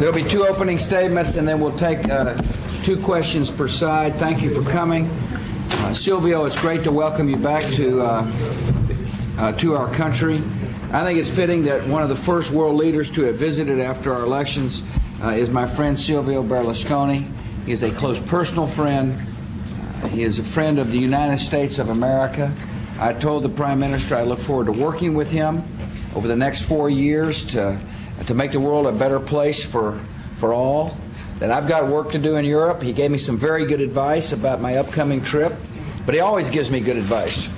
There'll be two opening statements, and then we'll take 2 questions per side. Thank you for coming. Silvio, it's great to welcome you back to our country. I think it's fitting that one of the first world leaders to have visited after our elections is my friend Silvio Berlusconi. He is a close personal friend. He is a friend of the United States of America. I told the Prime Minister I look forward to working with him over the next 4 years to make the world a better place for all. That I've got work to do in Europe. He gave me some very good advice about my upcoming trip, but he always gives me good advice,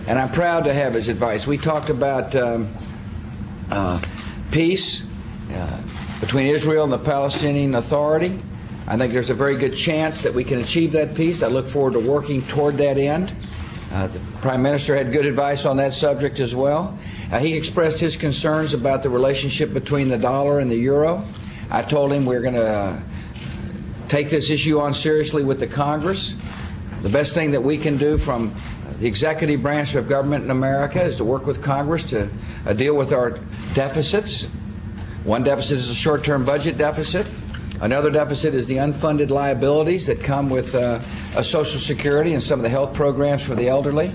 and I'm proud to have his advice. We talked about peace between Israel and the Palestinian Authority. I think there's a very good chance that we can achieve that peace. I look forward to working toward that end. The Prime Minister had good advice on that subject as well. He expressed his concerns about the relationship between the dollar and the euro. I told him we're going to take this issue on seriously with the Congress. The best thing that we can do from the executive branch of government in America is to work with Congress to deal with our deficits. One deficit is a short-term budget deficit. Another deficit is the unfunded liabilities that come with Social Security and some of the health programs for the elderly.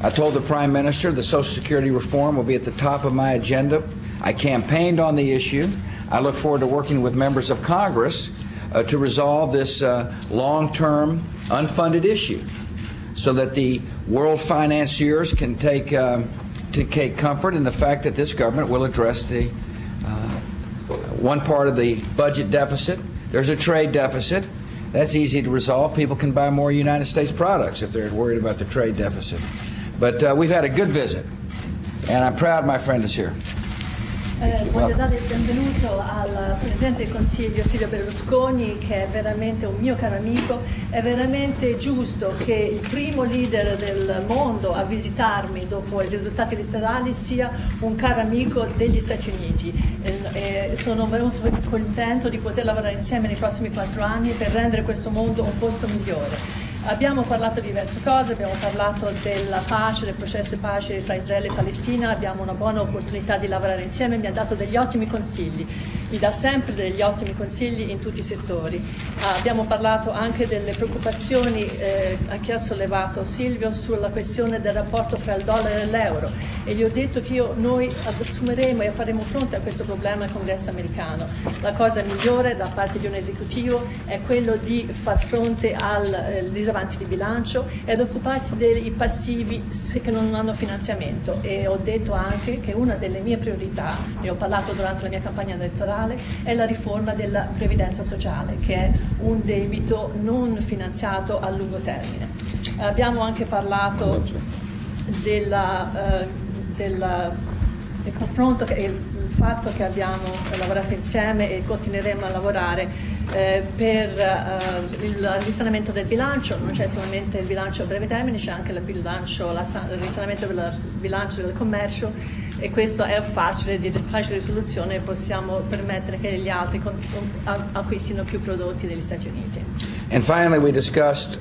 I told the Prime Minister the Social Security reform will be at the top of my agenda. I campaigned on the issue. I look forward to working with members of Congress to resolve this long-term unfunded issue so that the world financiers can take comfort in the fact that this government will address the one part of the budget deficit. There's a trade deficit. That's easy to resolve. People can buy more United States products if they're worried about the trade deficit. But we've had a good visit, and I'm proud my friend is here. Voglio dare il benvenuto al Presidente del Consiglio Silvio Berlusconi, che è veramente un mio caro amico. È veramente giusto che il primo leader del mondo a visitarmi dopo i risultati elettorali sia un caro amico degli Stati Uniti. Sono venuto contento di poter lavorare insieme nei prossimi 4 anni per rendere questo mondo un posto migliore. Abbiamo parlato di diverse cose, abbiamo parlato della pace, del processo di pace tra Israele e Palestina, abbiamo una buona opportunità di lavorare insieme, mi ha dato degli ottimi consigli, mi dà sempre degli ottimi consigli in tutti i settori. Abbiamo parlato anche delle preoccupazioni che ha sollevato Silvio sulla questione del rapporto fra il dollaro e l'euro, e gli ho detto che noi assumeremo e faremo fronte a questo problema al Congresso americano. La cosa migliore da parte di un esecutivo è quello di far fronte al disavanzi di bilancio ed occuparsi dei passivi che non hanno finanziamento, e ho detto anche che una delle mie priorità, ne ho parlato durante la mia campagna elettorale, è la riforma della previdenza sociale, che è un debito non finanziato a lungo termine. Abbiamo anche parlato del confronto, il fatto che abbiamo lavorato insieme e continueremo a lavorare per il risanamento del bilancio. Non c'è solamente il bilancio a breve termine, c'è anche il risanamento del bilancio del commercio, e questo è di facile risoluzione, e possiamo permettere che gli altri acquistino più prodotti degli Stati Uniti. And finally, we discussed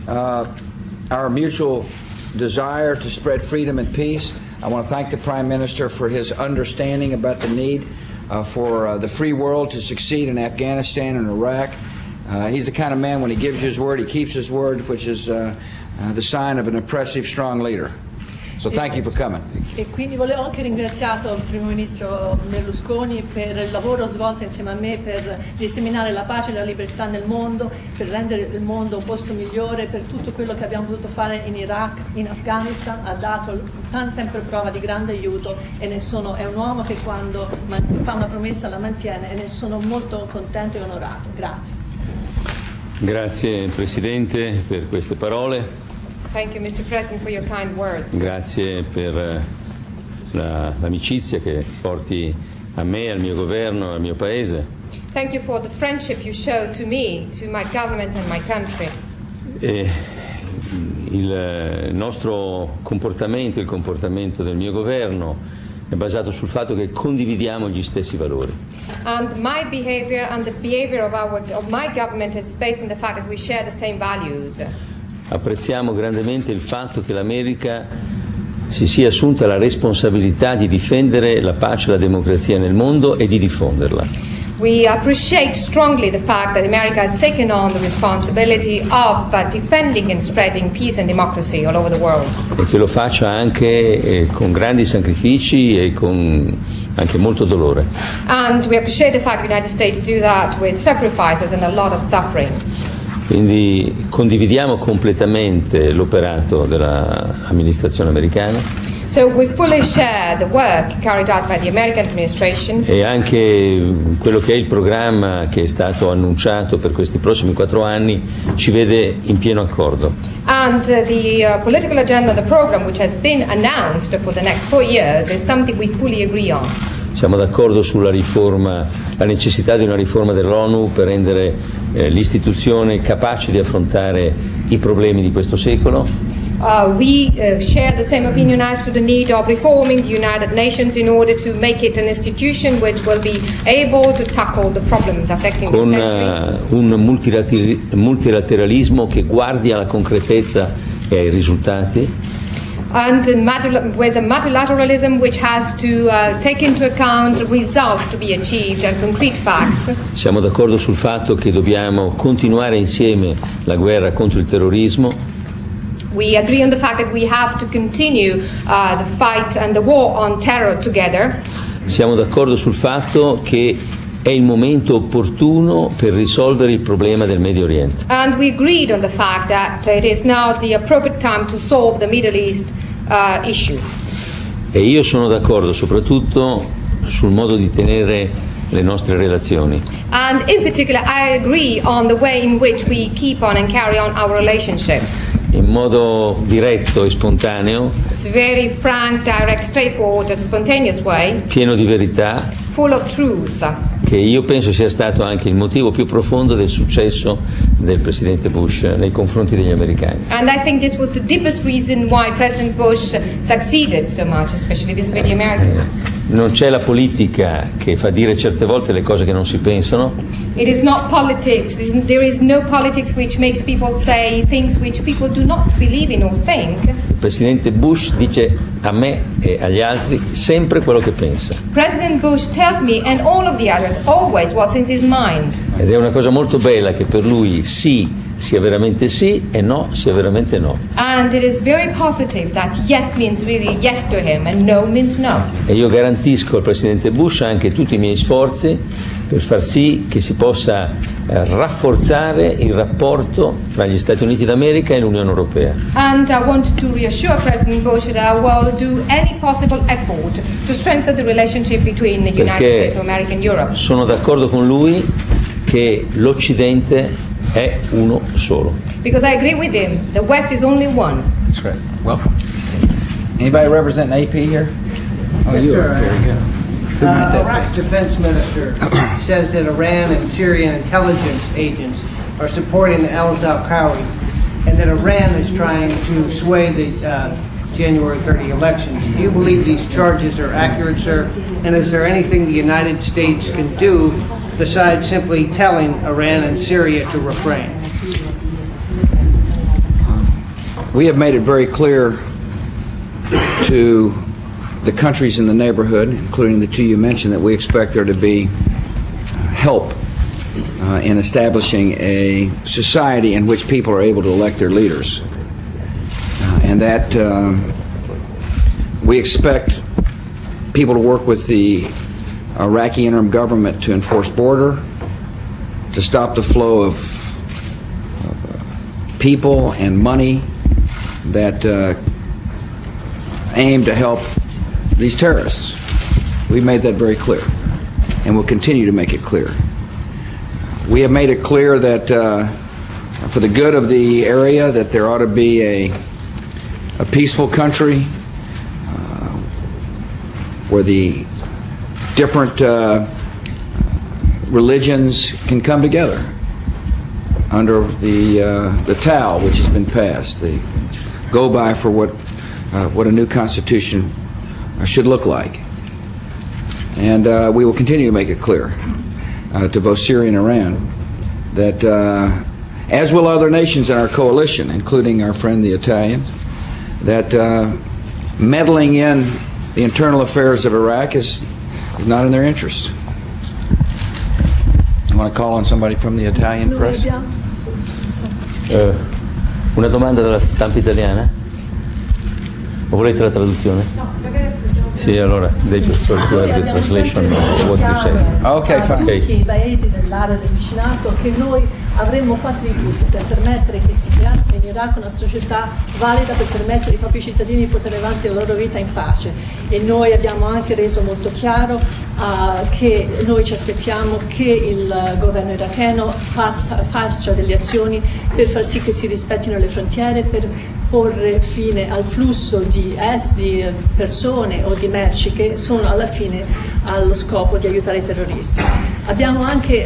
our mutual desire to spread freedom and peace. I want to thank the Prime Minister for his understanding about the need for the free world to succeed in Afghanistan and Iraq. He's the kind of man, when he gives you his word, he keeps his word, which is the sign of an impressive, strong leader. So thank you for coming. E quindi volevo anche ringraziare il Primo Ministro Berlusconi per il lavoro svolto insieme a me per disseminare la pace e la libertà nel mondo, per rendere il mondo un posto migliore, per tutto quello che abbiamo potuto fare in Iraq, in Afghanistan. Ha dato sempre prova di grande aiuto, e è un uomo che quando fa una promessa la mantiene, e ne sono molto contento e onorato. Grazie. Grazie Presidente per queste parole. Thank you, Mr. President, for your kind words. Grazie per l'amicizia che porti a me, al mio governo, al mio paese. Thank you for the friendship you showed to me, to my government and my country. Il nostro comportamento, il comportamento del mio governo è basato sul fatto che condividiamo gli stessi valori. And my behavior and the behavior of my government is based on the fact that we share the same values. Apprezziamo grandemente il fatto che l'America si sia assunta la responsabilità di difendere la pace e la democrazia nel mondo e di diffonderla. We appreciate strongly the fact that America has taken on the responsibility of defending and spreading peace and democracy all over the world. E che lo faccia anche con grandi sacrifici e con anche molto dolore. And we appreciate the fact the United States do that with sacrifices and a lot of suffering. Quindi condividiamo completamente l'operato dell'amministrazione americana. So we fully share the work carried out by the American administration. E anche quello che è il programma che è stato annunciato per questi prossimi 4 anni ci vede in pieno accordo. And the political agenda, the program which has been announced for the next 4 years is something we fully agree on. Siamo d'accordo sulla riforma, la necessità di una riforma dell'ONU per rendere l'istituzione capace di affrontare i problemi di questo secolo. We share the same opinion as to the need of reforming the United Nations in order to make it an institution which will be able to tackle the problems affecting the century. Con un multilateralismo che guardi alla concretezza e ai risultati. And with a multilateralism which has to take into account results to be achieved and concrete facts. Siamo d'accordo sul fatto che dobbiamo continuare insieme la guerra contro il terrorismo. We agree on the fact that we have to continue the fight and the war on terror together. Siamo d'accordo sul fatto che è il momento opportuno per risolvere il problema del Medio Oriente. And we agreed on the fact that it is now the appropriate time to solve the Middle East issue. E io sono d'accordo soprattutto sul modo di tenere le nostre relazioni. And in particular, I agree on the way in which we keep on and carry on our relationship. In modo diretto e spontaneo. It's very frank, direct, straightforward, and spontaneous way. Pieno di verità. Full of truth. Che io penso sia stato anche il motivo più profondo del successo del Presidente Bush nei confronti degli americani. And I think this was the deepest reason why President Bush succeeded so much, especially vis-à-vis the Americans. Non c'è la politica che fa dire certe volte le cose che non si pensano. It is not politics. There is no politics which makes people say things which people do not believe in or think. Il Presidente Bush dice a me e agli altri sempre quello che pensa. President Bush tells me and all of the others always what's in his mind. Ed è una cosa molto bella che per lui sì sia veramente sì e no sia veramente no. And it is very positive that yes means really yes to him and no means no. E io garantisco al Presidente Bush anche tutti i miei sforzi per far sì che si possa rafforzare il rapporto tra gli Stati Uniti d'America e l'Unione Europea. And I want to reassure President Bush that I will do any possible effort to strengthen the relationship between the United States of America and Europe. Sono d'accordo con lui che l'Occidente è uno solo. Because I agree with him, the West is only one. That's right. Welcome. Anybody represent AP here? Oh, yes, you sir. are. Very good. Who might that Iraq's be? defense minister says that Iran and Syrian intelligence agents are supporting al-Zawqawi and that Iran is trying to sway the January 30 elections. Do you believe these charges are accurate, sir? And is there anything the United States can do besides simply telling Iran and Syria to refrain? We have made it very clear to the countries in the neighborhood, including the two you mentioned, that we expect there to be help in establishing a society in which people are able to elect their leaders. And that we expect people to work with the Iraqi interim government to enforce border, to stop the flow of people and money that aim to help these terrorists. We've made that very clear, and we'll continue to make it clear. We have made it clear that for the good of the area, that there ought to be a peaceful country where the different religions can come together under the TAL, which has been passed, the go-by for what a new constitution should look like. And we will continue to make it clear to both Syria and Iran that, as will other nations in our coalition, including our friend the Italians, that meddling in the internal affairs of Iraq is not in their interest. You want to call on somebody from the Italian Noi press? abbiamo... Una domanda dalla stampa italiana? O volete la traduzione? No, magari Sì, allora, they prefer to have the translation of what you say. Okay, fine. Okay. Tutti i paesi dell'area del vicinato che noi avremmo fatto di tutto per permettere che si creasse in Iraq una società valida per permettere ai propri cittadini di poter levare la loro vita in pace, e noi abbiamo anche reso molto chiaro che noi ci aspettiamo che il governo iracheno faccia delle azioni per far sì che si rispettino le frontiere, per porre fine al flusso di persone o di merci che sono alla fine allo scopo di aiutare i terroristi. Abbiamo anche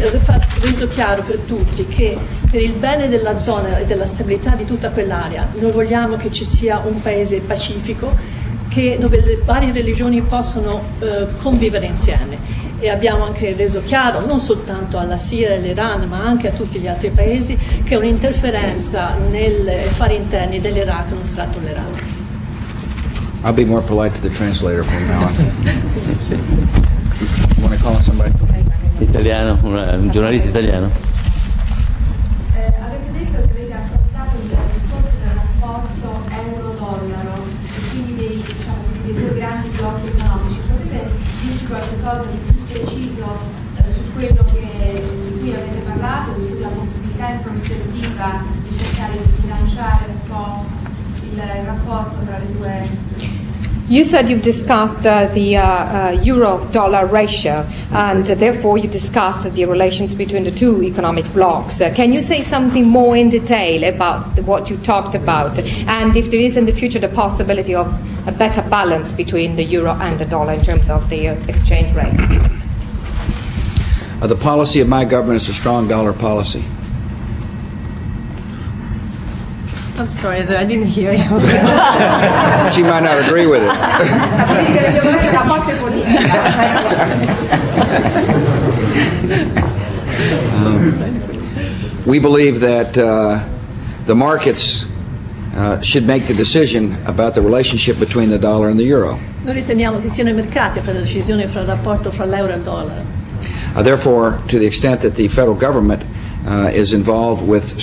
reso chiaro per tutti che per il bene della zona e della stabilità di tutta quell'area noi vogliamo che ci sia un paese pacifico dove le varie religioni possono convivere insieme. E abbiamo anche reso chiaro, non soltanto alla Siria e all'Iran, ma anche a tutti gli altri paesi, che un'interferenza nei affari interni dell'Iraq non sarà tollerata. I'll be more polite to the translator from now on. You want to call on somebody? Italiano, un giornalista italiano? Avete detto che avete affrontato il discorso del rapporto euro-dollaro e quindi dei due grandi blocchi economici. Potete dirci qualche cosa di più preciso su quello di cui avete parlato, sulla possibilità in prospettiva di cercare di bilanciare un po' il rapporto tra le due? You said you've discussed the euro-dollar ratio, and therefore you discussed the relations between the two economic blocs. Can you say something more in detail about what you talked about, and if there is in the future the possibility of a better balance between the euro and the dollar in terms of the exchange rate? The policy of my government is a strong dollar policy. I'm sorry, I didn't hear you. She might not agree with it. We believe that the markets should make the decision about the relationship between the dollar and the euro. Noi riteniamo che siano i mercati a prendere la decisione fra il rapporto fra l'euro e il dollaro. Therefore, to the extent that the federal government is involved with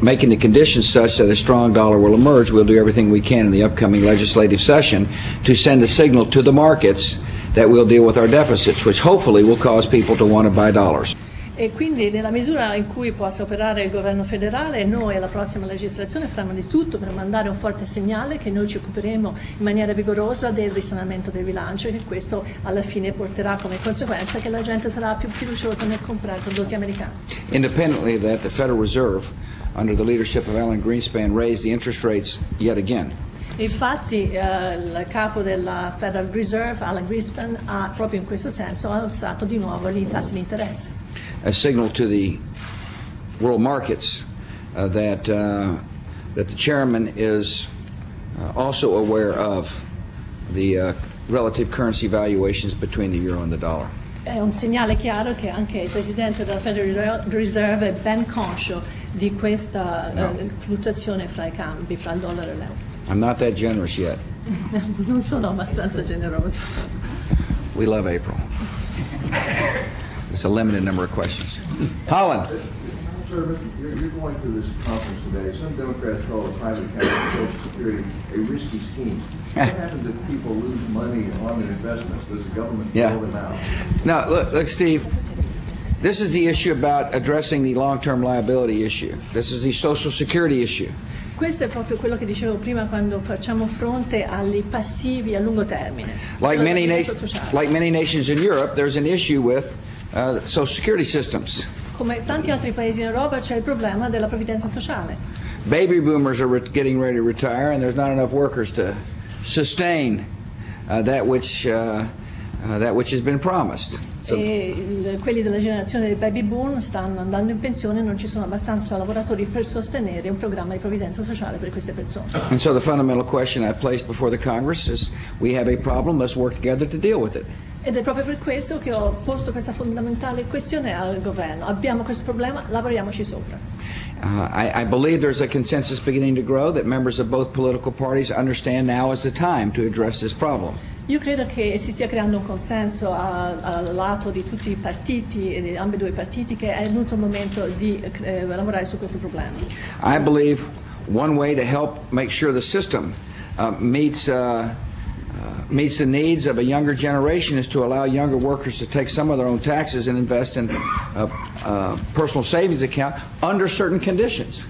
making the conditions such that a strong dollar will emerge, we'll do everything we can in the upcoming legislative session to send a signal to the markets that we'll deal with our deficits, which hopefully will cause people to want to buy dollars. E quindi nella misura in cui possa operare il governo federale, noi alla prossima legislazione faremo di tutto per mandare un forte segnale che noi ci occuperemo in maniera vigorosa del risanamento del bilancio, e che questo alla fine porterà come conseguenza che la gente sarà più fiduciosa nel comprare prodotti americani. Independently of that, the Federal Reserve, under the leadership of Alan Greenspan, raised the interest rates yet again. Infatti il capo della Federal Reserve, Alan Greenspan, ha proprio in questo senso alzato di nuovo i tassi di interesse. A signal to the world markets that the chairman is also aware of the relative currency valuations between the euro and the dollar. È un segnale chiaro che anche il Presidente della Federal Reserve è ben conscio di questa fluttuazione fra i cambi, fra il dollaro e l'euro. I'm not that generous yet. Non sono abbastanza generoso. We love April. It's a limited number of questions. Holland. Sir, you're going to this conference today. Some Democrats call the private account of Social Security a risky scheme. What happens if people lose money on their investments? Does the government bail them out? No, look, Steve. This is the issue about addressing the long-term liability issue. This is the Social Security issue. Questo è proprio quello che dicevo prima quando facciamo fronte agli passivi a lungo termine. Like many nations in Europe, there's an issue with Social Security systems. Come tanti altri paesi in Europa c'è il problema della previdenza sociale. Baby boomers are getting ready to retire, and there's not enough workers to sustain that which has been promised. So, quelli della generazione dei baby boom stanno andando in pensione e non ci sono abbastanza lavoratori per sostenere un programma di previdenza sociale per queste persone. And so the fundamental question I placed before the Congress is, we have a problem, let's work together to deal with it. Ed è proprio per questo che ho posto questa fondamentale questione al governo. Abbiamo questo problema, lavoriamoci sopra. I believe there's a consensus beginning to grow that members of both political parties understand now is the time to address this problem. Io credo che si stia creando un consenso al lato di tutti i partiti, di ambedue i partiti, che è venuto il momento di lavorare su questo problema. I believe one way to help make sure the system meets the needs of a younger generation is to allow younger workers to take some of their own taxes and invest in a personal savings account under certain conditions.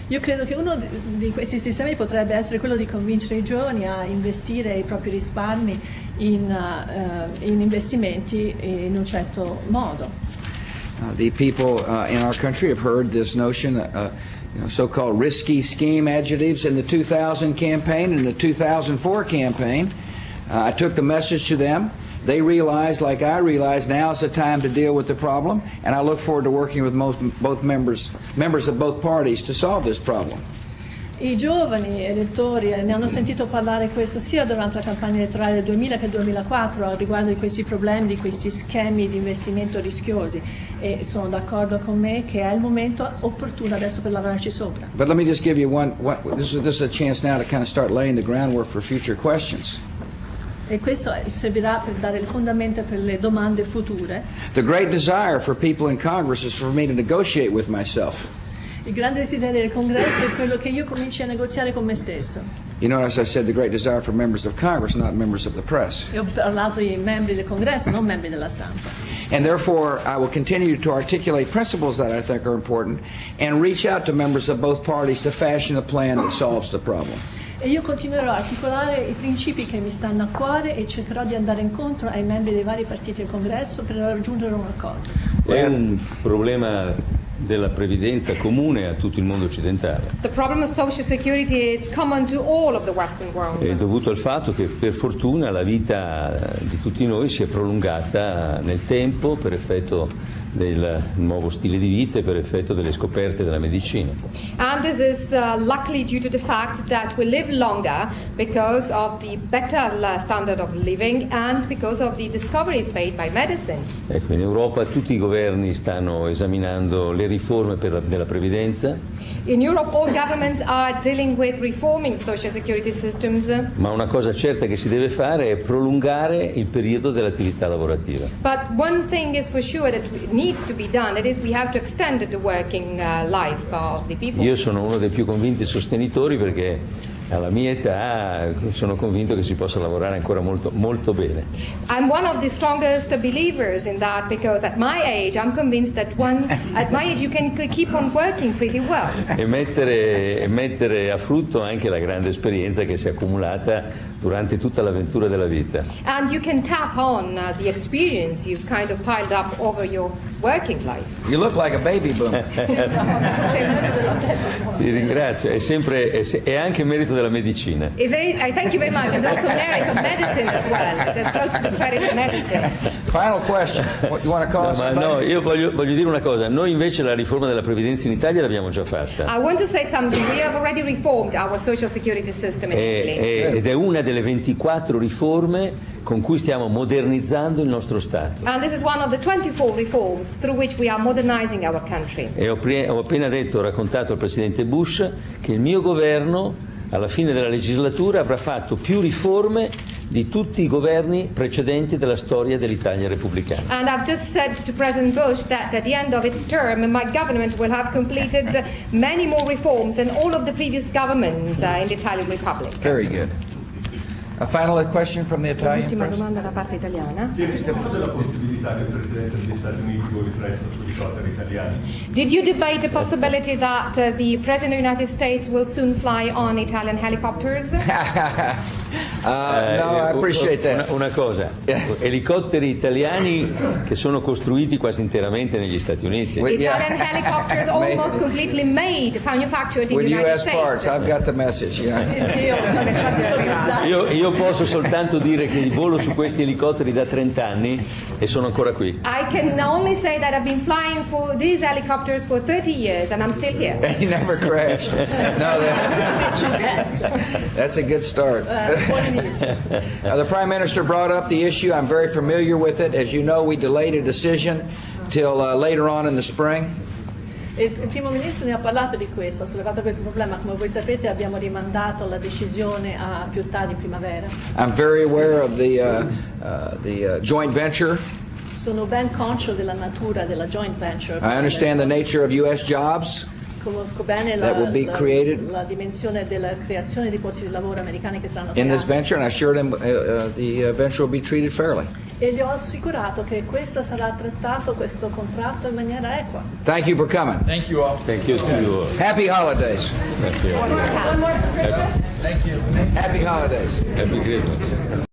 Io credo che uno di questi sistemi potrebbe essere quello di convincere i giovani a investire i propri risparmi in investimenti in un certo modo. The people in our country have heard this notion, so-called risky scheme adjectives in the 2000 campaign and the 2004 campaign. I took the message to them. They realize, like I realize, now is the time to deal with the problem, and I look forward to working with both members of both parties to solve this problem. I giovani elettori ne hanno sentito parlare questo sia durante la campagna elettorale del 2000 che del 2004 riguardo di questi problemi, di questi schemi di investimento rischiosi, e sono d'accordo con me che è il momento opportuno adesso per lavorarci sopra. But let me just give you this is a chance now to kind of start laying the groundwork for future questions. E questo servirà per dare le fondamenta per le domande future. The great desire for people in Congress is for me to negotiate with myself. Il grande desiderio del Congresso è quello che io cominci a negoziare con me stesso. You notice I said the great desire for members of Congress, not members of the press. Io ho parlato di membri del Congresso, non membri della stampa. And therefore, I will continue to articulate principles that I think are important and reach out to members of both parties to fashion a plan that solves the problem. E io continuerò a articolare i principi che mi stanno a cuore e cercherò di andare incontro ai membri dei vari partiti del Congresso per raggiungere un accordo. È un problema della previdenza comune a tutto il mondo occidentale. The problem of social security is common to all of the Western world. È dovuto al fatto che per fortuna la vita di tutti noi si è prolungata nel tempo per effetto del nuovo stile di vita e per effetto delle scoperte della medicina. And this is luckily due to the fact that we live longer because of the better standard of living and because of the discoveries made by medicine. Ecco, in Europa tutti i governi stanno esaminando le riforme della previdenza. In Europe all governments are dealing with reforming social security systems. Ma una cosa certa che si deve fare è prolungare il periodo dell'attività lavorativa. But one thing is for sure that needs to be done, that is we have to extend the working life of the people. Io sono uno dei più convinti sostenitori perché alla mia età sono convinto che si possa lavorare ancora molto, molto bene. I'm one of the strongest believers in that because at my age I'm convinced that at my age you can keep on working pretty well. E mettere a frutto anche la grande esperienza che si è accumulata durante tutta l'avventura della vita. And you can tap on the experience you've kind of piled up over your working life. You look like a baby boomer. Ti ringrazio, è anche merito della medicina. I thank you very much. It's also merit of medicine as well. There's supposed to be credit of medicine. Final question. You want to call us? No, io voglio dire una cosa. Noi invece la riforma della previdenza in Italia l'abbiamo già fatta. I want to say something. We have already reformed our social security system in Italy. Ed è una delle 24 riforme con cui stiamo modernizzando il nostro Stato. And this is one of the 24 reforms through which we are modernizing our country. E ho appena raccontato al Presidente Bush che il mio governo alla fine della legislatura avrà fatto più riforme di tutti i governi precedenti della storia dell'Italia repubblicana. And I've just said to President Bush that at the end of its term my government will have completed many more reforms than all of the previous governments in the Italian Republic. Very good. A final question from the Italian Ultima press. domanda da parte italiana. Si è discussa la possibilità che il Presidente degli Stati Uniti voli presto su elicotteri italiani? Did you debate the possibility that the President of the United States will soon fly on Italian helicopters? No, I appreciate that. Una cosa, elicotteri italiani che sono costruiti quasi interamente negli Stati Uniti. Italian helicopters almost completely manufactured in With the United US States. parts, I've got the message. Yeah. Io posso soltanto dire che volo su questi elicotteri da 30 anni e sono ancora qui. I can only say that I've been flying for these helicopters for 30 years and I'm still here. You never crashed. No, that's a good start. The Prime Minister brought up the issue. I'm very familiar with it. As you know, we delayed a decision till later on in the spring. E il primo ministro ne ha parlato di questo, ha sollevato questo problema. Come voi sapete abbiamo rimandato la decisione a più tardi in primavera. I'm very aware of the joint venture. Sono ben conscio della natura della joint venture. I understand the nature of U.S. jobs. Conosco bene that will be created la dimensione della creazione di posti di lavoro americani che saranno in this creati. venture, and I assured him the venture will be treated fairly. E gli ho assicurato che questo sarà trattato, questo contratto, in maniera equa. Thank you for coming. Thank you all. Thank you to you all. Happy holidays. Thank you. One more. Happy holidays. Happy Christmas.